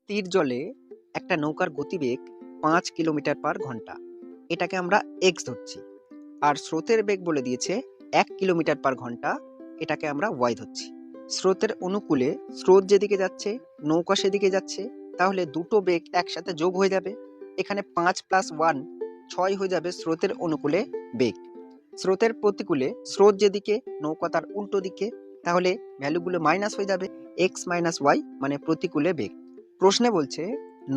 স্থির জলে একটা নৌকার গতিবেগ 5 কিলোমিটার/ঘন্টা, এটাকে আমরা এক্স ধরছি। আর স্রোতের বেগ বলে দিয়েছে 1 কিলোমিটার/ঘন্টা, এটাকে আমরা ওয়াই ধরছি। স্রোতের অনুকূলে স্রোত যেদিকে যাচ্ছে নৌকা সেদিকে যাচ্ছে, তাহলে দুটো বেগ একসাথে যোগ হয়ে যাবে। এখানে 5+1 6 হয়ে যাবে স্রোতের অনুকূলে বেগ। স্রোতের প্রতিকূলে স্রোত যেদিকে নৌকা তার উল্টো দিকে, তাহলে ভ্যালুগুলো মাইনাস হয়ে যাবে। এক্স মাইনাস ওয়াই মানে প্রতিকূলে বেগ। প্রশ্নে বলছে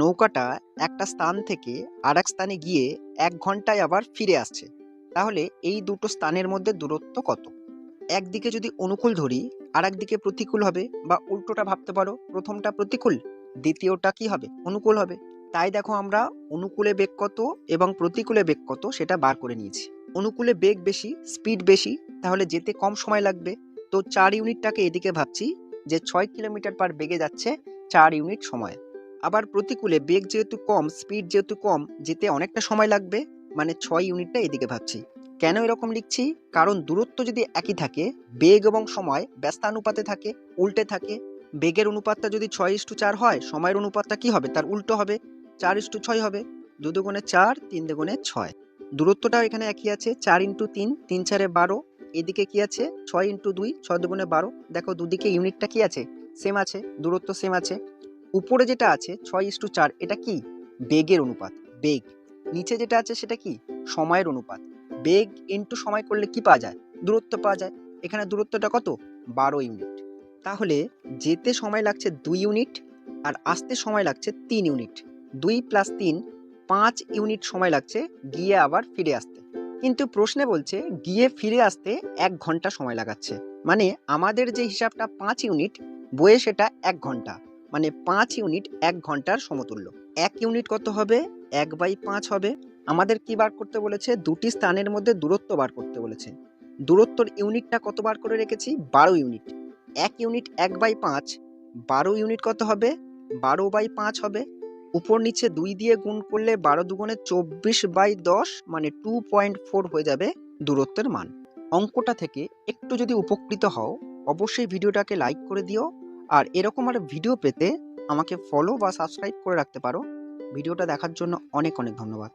নৌকাটা একটা স্থান থেকে আর এক স্থানে গিয়ে 1 ঘন্টায় আবার ফিরে আসছে, তাহলে এই দুটো স্থানের মধ্যে দূরত্ব কত? একদিকে যদি অনুকূল ধরি আর একদিকে প্রতিকূল হবে, বা উল্টোটা ভাবতে পারো, প্রথমটা প্রতিকূল দ্বিতীয়টা কি হবে? অনুকূল হবে। তাই দেখো আমরা অনুকূলে বেগ কত এবং প্রতিকূলে বেগ কত সেটা বার করে নিয়েছি। অনুকূলে বেগ বেশি, স্পিড বেশি, তাহলে যেতে কম সময় লাগবে। তো 4 ইউনিটটাকে এদিকে ভাবছি যে 6 কিলোমিটার বেগে যাচ্ছে 4 ইউনিট সময়। আবার প্রতিকূলে বেগ যেহেতু কম, স্পিড যেহেতু কম, যেতে অনেকটা সময় লাগবে, মানে 6 ইউনিটটা এদিকে ভাবছি। কেন এরকম লিখছি? কারণ দূরত্ব যদি একই থাকে, বেগ এবং সময় ব্যস্তানুপাতে থাকে, উল্টে থাকে। বেগের অনুপাতটা যদি 6:4 হয়, সময়ের অনুপাতটা কি হবে? তার উল্টো হবে, 4:6 হবে। 2 দুগুণে 4, 3 দুগুণে 6। দূরত্বটাও এখানে একই আছে, 4x3, 3×4 12। এদিকে কি আছে? 6x2, 6 দুগুণে 12। দেখো দুদিকে ইউনিটটা কি আছে? সেম আছে, দূরত্ব সেম আছে। উপরে যেটা আছে 6:4, এটা কি? বেগের অনুপাত, বেগ। নিচে যেটা আছে সেটা কি? সময়ের অনুপাত। বেগ ইন্টু সময় করলে কি পাওয়া যায়? দূরত্ব পাওয়া যায়। এখানে দূরত্বটা কত? 12 ইউনিট। তাহলে যেতে সময় লাগছে 2 ইউনিট আর আসতে সময় লাগছে 3 ইউনিট। 2+3 5 ইউনিট সময় লাগছে গিয়ে আবার ফিরে আসতে। কিন্তু প্রশ্নে বলছে গিয়ে ফিরে আসতে 1 ঘন্টা সময় লাগাচ্ছে। মানে আমাদের যে হিসাবটা 5 ইউনিট, বইয়ে সেটা 1 ঘন্টা। মানে 5 ইউনিট 1 ঘন্টার সমতুল্য। 1 ইউনিট কত হবে? 1/5 হবে। আমাদের কি বার করতে বলেছে? দুটি স্থানের মধ্যে দূরত্ব বার করতে বলেছে। দূরত্বর ইউনিটটা কত বার করে রেখেছি? 12 ইউনিট। 1 ইউনিট 1/5, 12 ইউনিট কত হবে? 12/5 হবে। উপর নিচে 2 দিয়ে গুণ করলে 12 দুগুণে 24/10, মানে 2.4 হয়ে যাবে দূরত্বের মান। অঙ্কটা থেকে একটু যদি উপকৃত হও, অবশ্যই ভিডিওটাকে লাইক করে দিও। আর এরকম আর ভিডিও পেতে আমাকে ফলো বা সাবস্ক্রাইব করে রাখতে পারো। ভিডিওটা দেখার জন্য অনেক অনেক ধন্যবাদ।